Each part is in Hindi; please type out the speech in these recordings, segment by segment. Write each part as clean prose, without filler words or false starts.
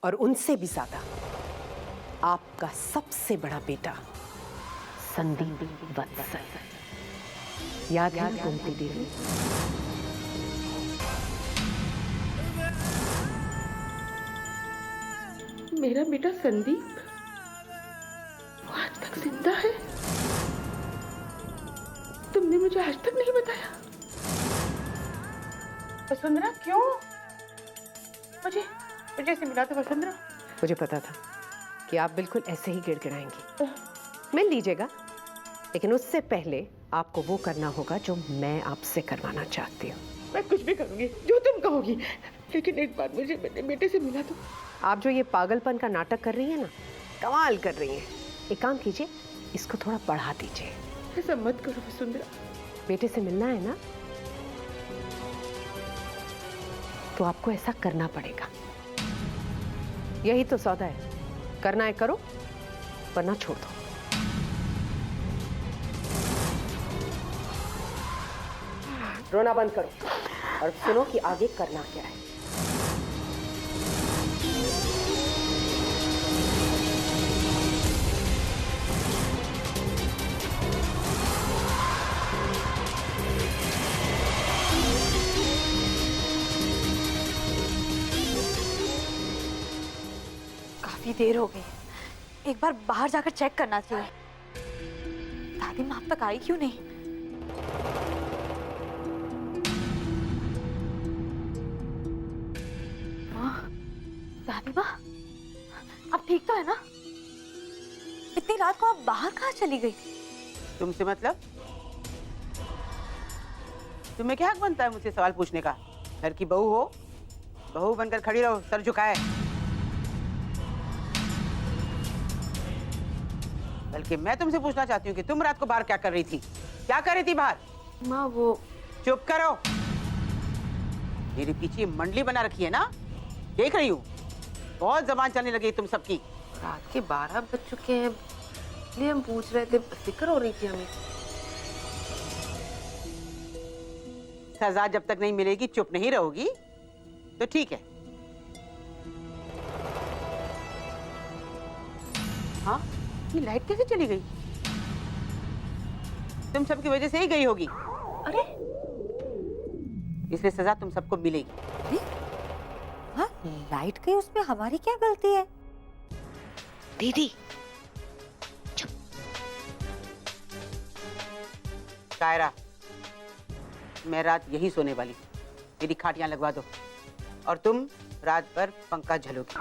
और उनसे भी ज्यादा आपका सबसे बड़ा बेटा संदीप वत्सल। याद है कुंती देवी? मेरा बेटा संदीप वो आज तक जिंदा है? तुमने मुझे आज तक नहीं बताया। वसुंधरा क्यों? मुझे से मिला था वसुंधरा। मुझे पता था कि आप बिल्कुल ऐसे ही गिड़गिड़ाएंगी। मिल लीजिएगा, लेकिन उससे पहले आपको वो करना होगा जो मैं आपसे करवाना चाहती हूँ। मैं कुछ भी करूंगी जो तुम कहोगी, लेकिन एक बार मुझे मेरे बेटे से मिला दो। आप जो ये पागलपन का नाटक कर रही हैं ना, कमाल कर रही हैं। एक काम कीजिए, इसको थोड़ा बढ़ा दीजिए। ऐसा मत करो वसुंधरा। बेटे से मिलना है ना, तो आपको ऐसा करना पड़ेगा। यही तो सौदा है। करना है करो, वरना छोड़ दो। रोना बंद करो और सुनो कि आगे करना क्या है। काफी देर हो गई, एक बार बाहर जाकर चेक करना चाहिए। दादी माँ अब तक आई क्यों नहीं? माँ, दादी माँ, आप ठीक तो है ना? इतनी रात को आप बाहर कहाँ चली गई थी? तुमसे मतलब? तुम्हें क्या हक बनता है मुझसे सवाल पूछने का? घर की बहू हो, बहू बनकर खड़ी रहो, सर झुकाए। बल्कि मैं तुमसे पूछना चाहती हूँ कि तुम रात को बाहर क्या कर रही थी? क्या कर रही थी बाहर? माँ वो... चुप करो। मेरे पीछे मंडली बना रखी है ना, देख रही हूँ। बहुत जबान चलने लगी तुम सबकी। रात के 12 बज चुके हैं, इसलिए हम पूछ रहे थे, फिक्र हो रही थी हमें। सजा जब तक नहीं मिलेगी चुप नहीं रहोगी तो ठीक है। हाँ, ये लाइट कैसे चली गई? तुम सबकी वजह से ही गई होगी। अरे इसलिए सजा तुम सबको मिलेगी। अरे हाँ, लाइट गई, उसमें हमारी क्या गलती है? दीदी कायरा, मैं रात यहीं सोने वाली, मेरी खाटियां लगवा दो और तुम रात भर पंखा झलोगी।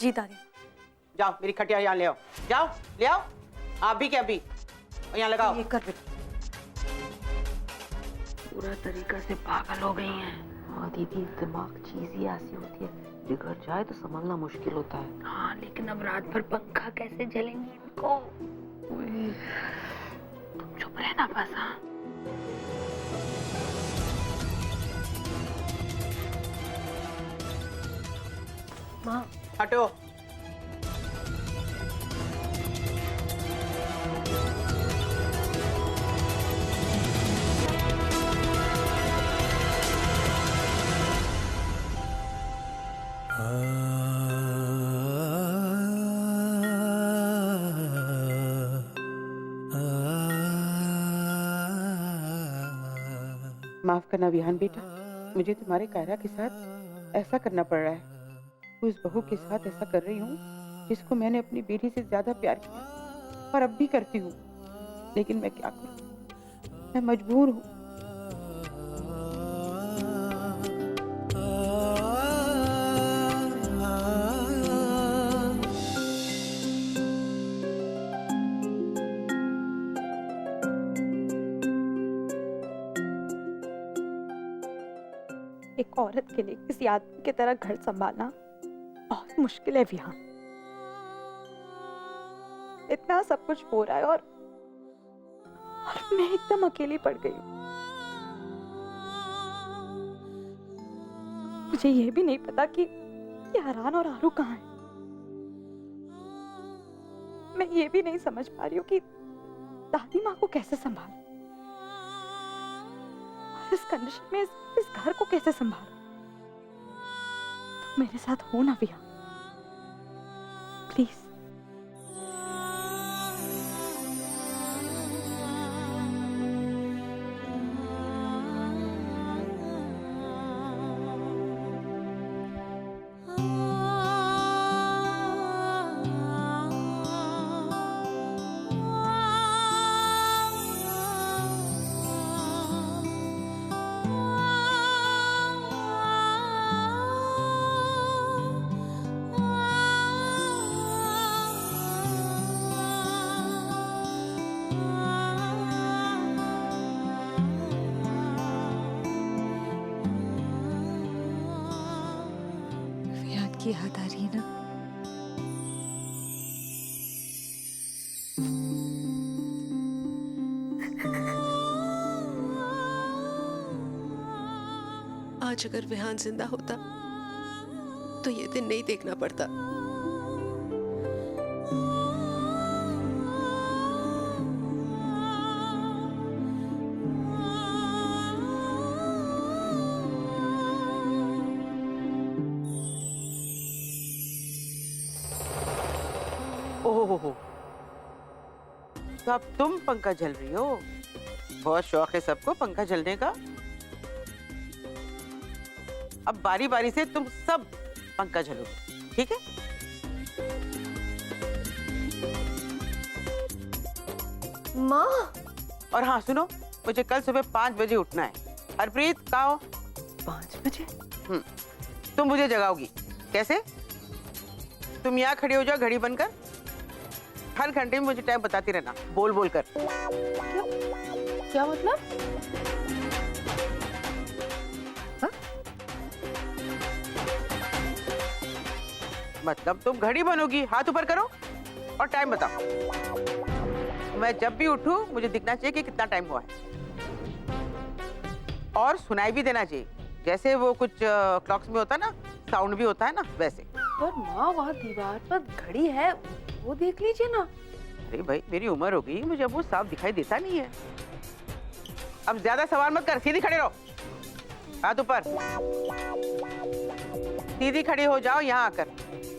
जी दादी। जाओ मेरी खटिया यहाँ ले आओ, जाओ ले आओ। आप भी क्या भी, और यहाँ लगाओ। ये कर बेटा। पूरा तरीका से पागल हो गई हैं। हाँ दीदी, दिमाग चीज ही ऐसी होती है, बिगड़ जाए तो संभलना मुश्किल होता है। हाँ, लेकिन अब रात भर पंखा कैसे जलेंगी इनको? तुम चुप रहना बस। हाँ माँ, हटो। माफ करना विहान बेटा, मुझे तुम्हारे कायरा के साथ ऐसा करना पड़ रहा है। उस बहू के साथ ऐसा कर रही हूँ जिसको मैंने अपनी बेटी से ज्यादा प्यार किया, और अब भी करती हूँ। लेकिन मैं क्या करूँ, मैं मजबूर हूँ। एक औरत के लिए किसी आदमी की तरह घर संभालना बहुत मुश्किल है विहान। इतना सब कुछ हो रहा है और मैं एकदम अकेली पड़ गई हूँ। मुझे ये भी नहीं पता कि यारान और आरू कहाँ हैं। मैं ये भी नहीं समझ पा रही हूँ कि दादी माँ को कैसे संभालूं। इस कंडीशन में इस घर को कैसे संभालूं? मेरे साथ हो ना विया, प्लीज। की याद आ रही है ना? आज अगर विहान जिंदा होता तो ये दिन नहीं देखना पड़ता। ओहो, तो अब तुम पंखा झल रही हो? बहुत शौक है सबको पंखा झलने का। अब बारी बारी से तुम सब पंखा झलोगे, ठीक है? माँ। और हाँ सुनो, मुझे कल सुबह 5 बजे उठना है। हरप्रीत कहाँ हो? 5 बजे? तुम मुझे जगाओगी कैसे? तुम यहाँ खड़ी हो जाओ घड़ी बनकर, हर घंटे में मुझे टाइम बताती रहना बोल बोल कर। क्या मतलब? मतलब तुम घड़ी बनोगी, हाथ ऊपर करो और टाइम बताओ। मैं जब भी उठूं मुझे दिखना चाहिए कि कितना टाइम हुआ है, और सुनाई भी देना चाहिए, जैसे वो कुछ क्लॉक्स में होता है ना, साउंड भी होता है ना, वैसे। पर माँ वहाँ दीवार पर घड़ी है, वो देख लीजिए ना। अरे भाई मेरी उम्र हो गई, मुझे अब वो साफ दिखाई देता नहीं है। अब ज्यादा सवाल मत कर, सीधी खड़े रहो, हाथ ऊपर। सीधी खड़ी हो जाओ यहाँ आकर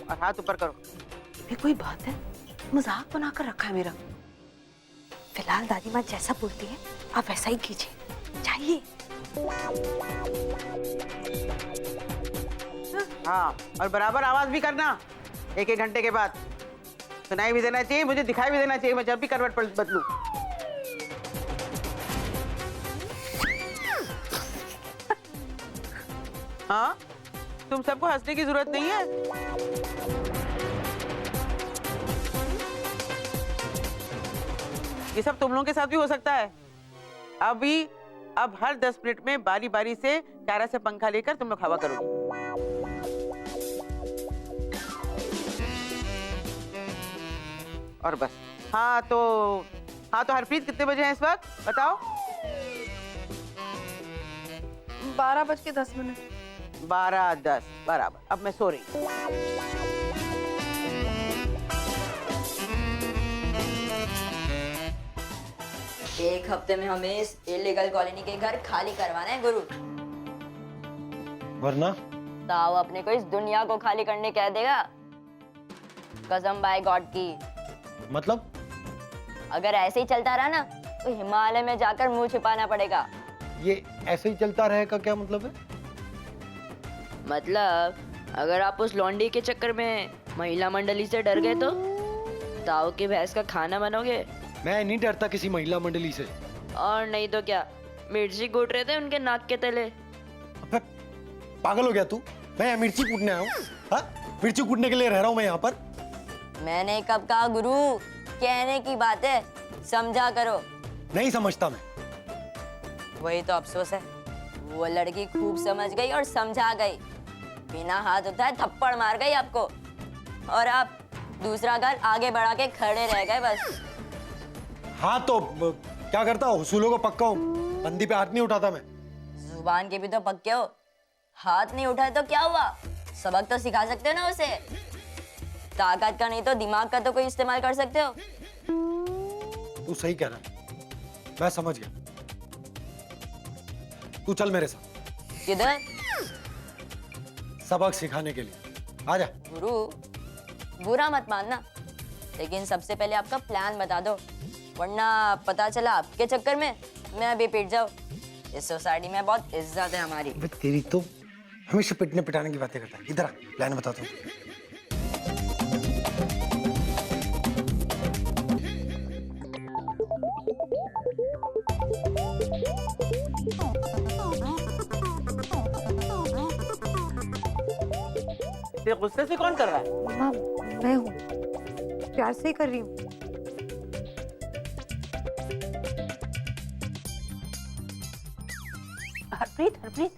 और हाथ ऊपर करो। ये कोई बात है? मजाक बनाकर रखा है मेरा। फिलहाल दादी माँ जैसा बोलती है आप वैसा ही कीजिए, चाहिए। हाँ, और बराबर आवाज भी करना, 1-1 घंटे के बाद। सुनाई भी देना चाहिए, मुझे दिखाई भी देना चाहिए, मैं जब भी करवट बदलूं। हाँ, तुम सबको हंसने की जरूरत नहीं है। ये सब तुम लोगों के साथ भी हो सकता है। अब हर 10 मिनट में बारी बारी से कायरा से पंखा लेकर तुम लोग हवा करोगे। और बस। हाँ तो हरप्रीत कितने बजे हैं इस वक्त बताओ? 12:10। 12:10 बराबर। अब मैं सो रही हूँ। एक हफ्ते में हमें इस इलीगल कॉलोनी के घर खाली करवाना है गुरु। वरना ताऊ अपने को इस दुनिया को खाली करने कह देगा, कसम बाय गॉड की। मतलब? अगर ऐसे ही चलता रहा ना तो हिमालय में जाकर मुंह छिपाना पड़ेगा। ये ऐसे ही चलता रहेगा क्या मतलब है? मतलब अगर आप उस लौंडी के चक्कर में महिला मंडली से डर गए तो ताऊ की भैंस का खाना बनोगे। मैं नहीं डरता किसी महिला मंडली से। और नहीं तो क्या, मिर्ची कूट रहे थे उनके नाक के तले। अबे पागल हो गया तू? मैं यहाँ मिर्ची कूटने आया हूँ? हाँ, मिर्ची कूटने के लिए रह रहा हूँ मैं यहाँ पर। मैंने कब कहा गुरु, कहने की बात है, समझा करो। नहीं समझता मैं। वही तो अफसोस है, वो लड़की खूब समझ गई और समझा गई, बिना हाथ उठाए थप्पड़ मार गई आपको, और आप दूसरा घर आगे बढ़ा के खड़े रह गए बस। हाँ तो क्या करता हूँ, उसूलों को पक्का हूँ, बंदी पे हाथ नहीं उठाता मैं। जुबान के भी तो पक्के हो, हाथ नहीं उठाए तो क्या हुआ, सबक तो सिखा सकते हो ना उसे। ताकत का नहीं तो दिमाग का तो कोई इस्तेमाल कर सकते हो। तू सही कह रहा है, मैं समझ गया। तू चल मेरे साथ, किधर? सबक सिखाने के लिए। आजा। गुरु, बुरा मत मानना, लेकिन सबसे पहले आपका प्लान बता दो, वरना पता चला आपके चक्कर में मैं भी पिट जाऊं। इस सोसाइटी में बहुत इज्जत है हमारी। अबे तेरी तो हमेशा पिटने पिटाने की बातें करता है। इधर आ, प्लान बताता हूँ। तेरे गुस्से से कौन कर रहा है? माँ, मैं हूँ, प्यार से ही कर रही हूँ। हरप्रीत, हरप्रीत,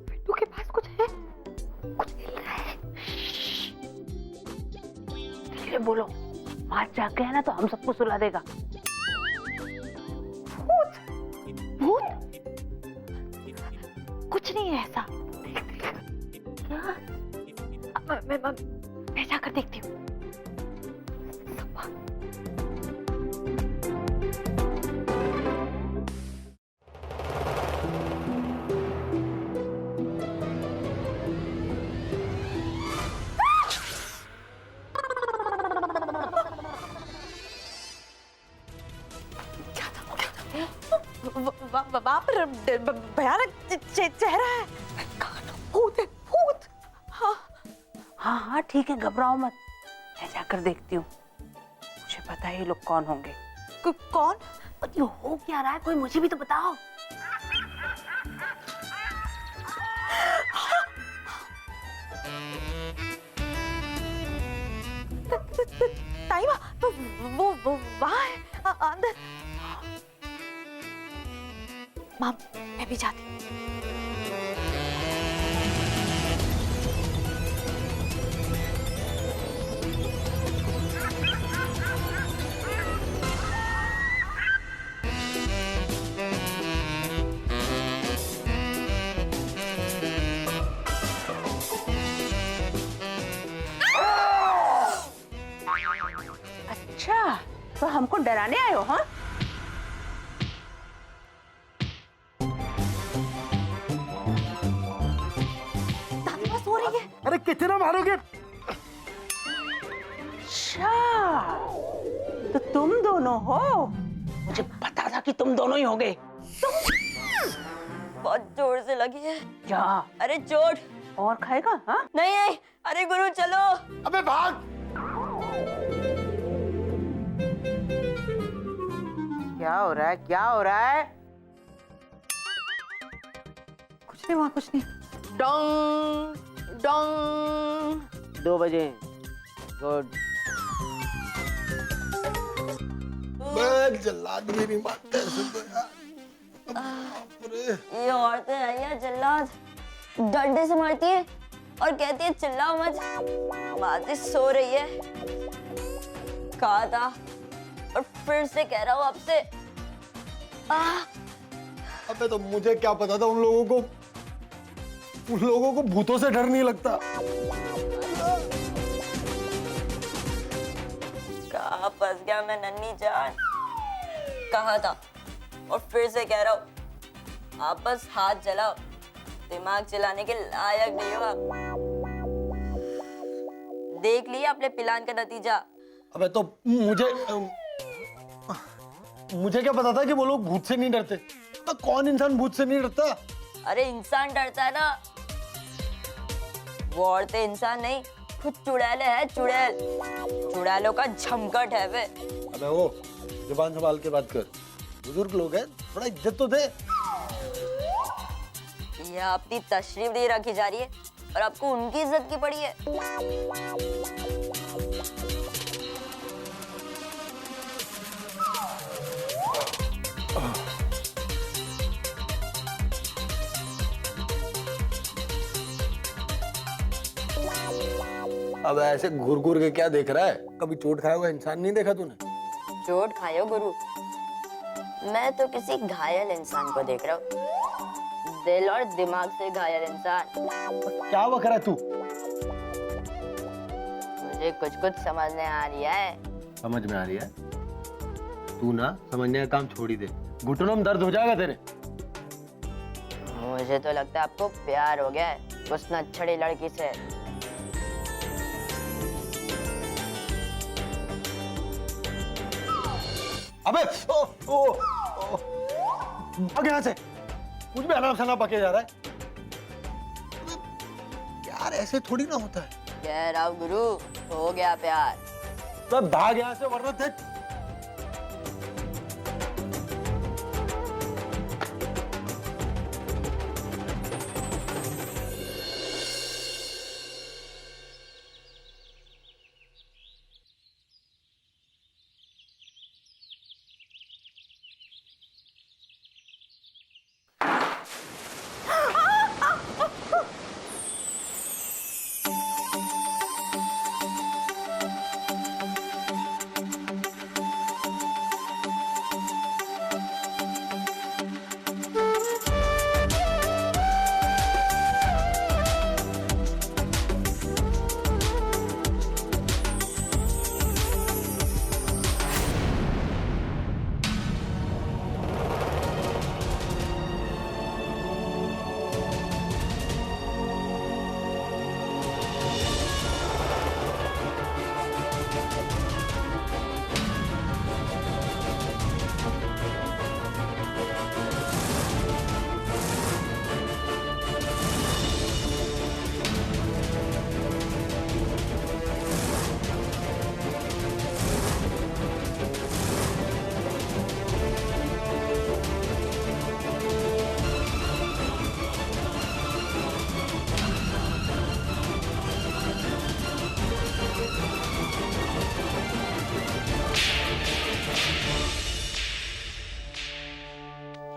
पिट्टू के पास कुछ है, कुछ हिल रहा है। धीरे बोलो, आज जाके है ना तो हम सबको सुला देगा। भूत? कुछ नहीं है ऐसा। क्या? मैं जाकर देखती हूँ। वहाँ पर भयानक चेहरा है। भूत है, भूत। हाँ हाँ हाँ ठीक है, घबराओ मत, मैं जाकर देखती हूँ। मुझे पता है ये लोग कौन होंगे। कौन? पर ये हो क्या रहा है, कोई मुझे भी तो बताओ। ताईमा, वो वहाँ है, अंदर। माँ, मैं भी जाती हूँ। अच्छा, तो हमको डराने आए हो? हाँ, दादी सो रही है। अरे कितना मारोगे? अच्छा, तो तुम दोनों हो? मुझे पता था कि तुम दोनों ही होगे। बहुत जोर से लगी है। क्या? अरे चोट। और खाएगा? हाँ, नहीं नहीं, अरे गुरु चलो। अबे भाग। क्या हो रहा है? क्या हो रहा है? कुछ नहीं वहाँ, कुछ नहीं। डोंग डोंग 2 बजे। गुड। मैं जल्लाद भी नहीं मानते ऐसे तो यार। अरे ये औरतें हैं या जल्लाद, डंडे से मारती है और कहती है चिल्लाओ मत। बातें सो रही है, कहा था और फिर से कह रहा हूँ आपसे। अबे तो मुझे क्या पता था उन लोगों को भूतों से डर नहीं लगता। कहाँ फंस गया मैं नन्ही जान। कहा था और फिर से कह रहा हूँ, आप बस हाथ चलाओ, दिमाग चलाने के लायक नहीं हो आप। देख लिया आपने प्लान का नतीजा। अबे तो मुझे क्या पता था कि वो लोग भूत से नहीं डरते। तो कौन इंसान भूत से नहीं डरता? अरे इंसान डरता है ना, वो औरतें इंसान नहीं, खुद चुड़ैले हैं, चुड़ैल। चुड़ैलों का झमकट है वे। अबे वो जुबान संभाल के बात कर, बुजुर्ग लोग हैं, थोड़ा इज्जत तो दे। ये आपकी तशरीफ नहीं रखी जा रही है और आपको उनकी इज्जत की पड़ी है। अब ऐसे घूर घूर के क्या देख रहा है? कभी चोट खाया हुआ इंसान नहीं देखा तूने? चोट खाए हो गुरु? मैं तो किसी घायल इंसान को देख रहा हूँ। दिल और दिमाग से घायल इंसान। क्या बक रहा है तू? मुझे कुछ कुछ समझने आ रही है। समझ में आ रही है? तू ना समझने का काम छोड़ ही दे, घुटनों में दर्द हो जाएगा तेरे। मुझे तो लगता है आपको प्यार हो गया है उस नच्छड़ी लड़की से। अबे भाग यहाँ से, कुछ भी अनाप शनाप बके जा रहा है। यार ऐसे थोड़ी ना होता है। कह रहा हूँ गुरु, हो गया प्यार। तो भाग यहाँ से वरना देख।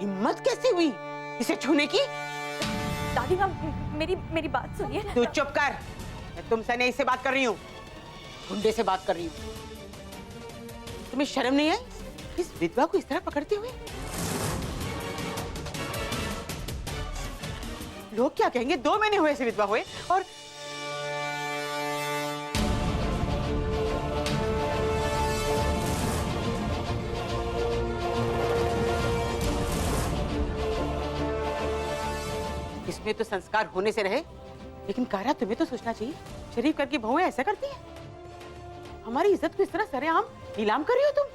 हिम्मत कैसे हुई इसे छूने की? दादी माँ, मेरी बात सुनिए। तू चुप कर, मैं तुमसे नहीं से बात कर रही हूँ, गुंडे से बात कर रही हूँ। तुम्हें शर्म नहीं आई इस विधवा को इस तरह पकड़ते हुए? लोग क्या कहेंगे? 2 महीने हुए ऐसे विधवा हुए और इसमें तो संस्कार होने से रहे, लेकिन कायरा तुम्हें तो सोचना चाहिए, शरीफ घर की बहुएं ऐसा करती हैं? हमारी इज्जत को इस तरह सरेआम नीलाम कर रही हो तुम?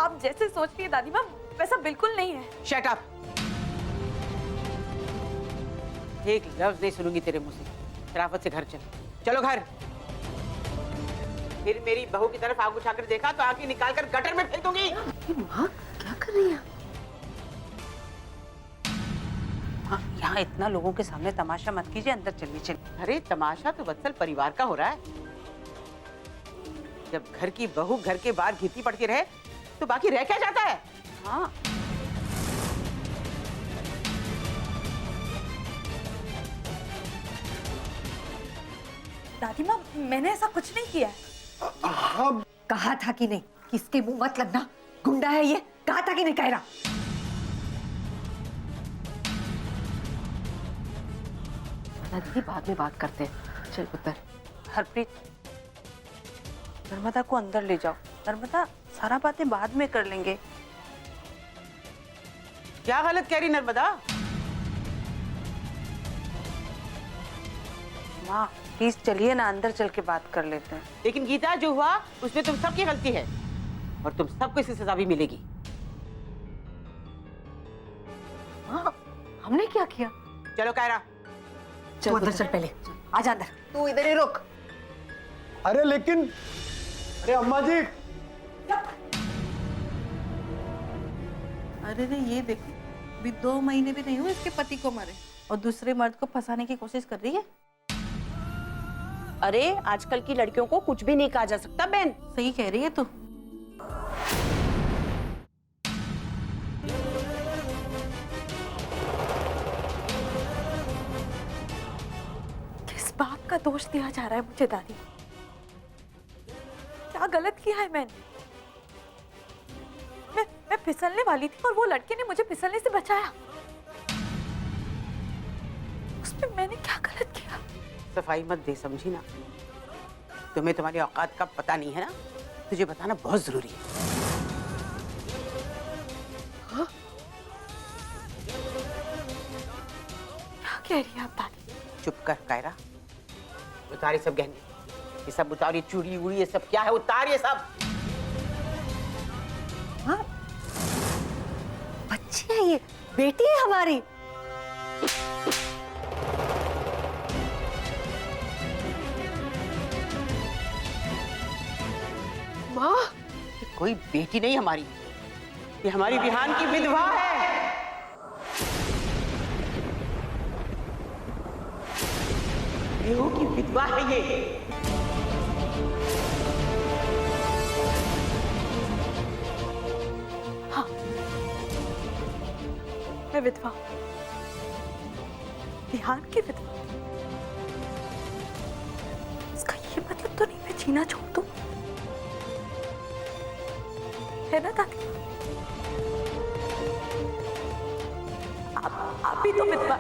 आप जैसे सोच रही है दादी माँ, वैसा बिल्कुल नहीं है। Shut up! एक लफ्ज नहीं सुनूंगी तेरे मुंह से। शराफत से घर चलो घर। फिर मेरी बहू की तरफ आग उठाकर देखा तो आग निकाल कर गटर में फेंक दूंगी। माँ क्या कर रही है? हाँ, यहाँ इतना लोगों के सामने तमाशा मत कीजिए, अंदर चलिए। अरे तमाशा तो वत्सल परिवार का हो रहा है। जब घर की बहू घर के बाहर घिरती पड़ती रहे तो बाकी रह क्या जाता है? हाँ दादी माँ, मैंने ऐसा कुछ नहीं किया है। कहा था कि नहीं, किसके मुंह मत लगना, गुंडा है ये, कहा था कि नहीं कायरा? दीदी बाद में बात करते हैं, चल पुत्र। हरप्रीत, नर्मदा को अंदर ले जाओ। नर्मदा, सारा बातें बाद में कर लेंगे। क्या गलत कह रही नर्मदा? माँ प्लीज चलिए ना, अंदर चल के बात कर लेते हैं। लेकिन गीता, जो हुआ उसमें तुम सबकी गलती है और तुम सबको इसकी सजा भी मिलेगी। हाँ, हमने क्या किया? चलो कायरा, तू अंदर चल, पहले आजा अंदर। तू इधर ही रुक। अरे लेकिन, अरे अम्मा जी। अरे रे, ये देखो, अभी 2 महीने भी नहीं हुए इसके पति को मरे और दूसरे मर्द को फंसाने की कोशिश कर रही है। अरे आजकल की लड़कियों को कुछ भी नहीं कहा जा सकता बहन। सही कह रही है तू। किस बात का दोष दिया जा रहा है मुझे दादी? क्या गलत किया है मैंने? मैं फिसलने वाली थी और वो लड़के ने मुझे फिसलने से बचाया। इसमें मैंने क्या गलत किया? सफाई मत दे, समझी ना? तुम्हें तुम्हारी औकात का पता नहीं है ना? तुझे बताना बहुत जरूरी है। क्या कह रही है आप दादी? चुप कर कायरा। उतार ये सब गहने, ये सब उतार, ये चूड़ी उड़ी ये सब क्या है, उतार ये सब। हाँ, बच्ची है ये, बेटी है हमारी। माँ, ये कोई बेटी नहीं हमारी, ये हमारी विहान की विधवा है। रेहू की विधवा है ये। हाँ, मैं विधवा, विहान की विधवा। इसका ये मतलब तो नहीं मैं जीना छोड़ दूं, है ना दादी? आप ही तो विधवा।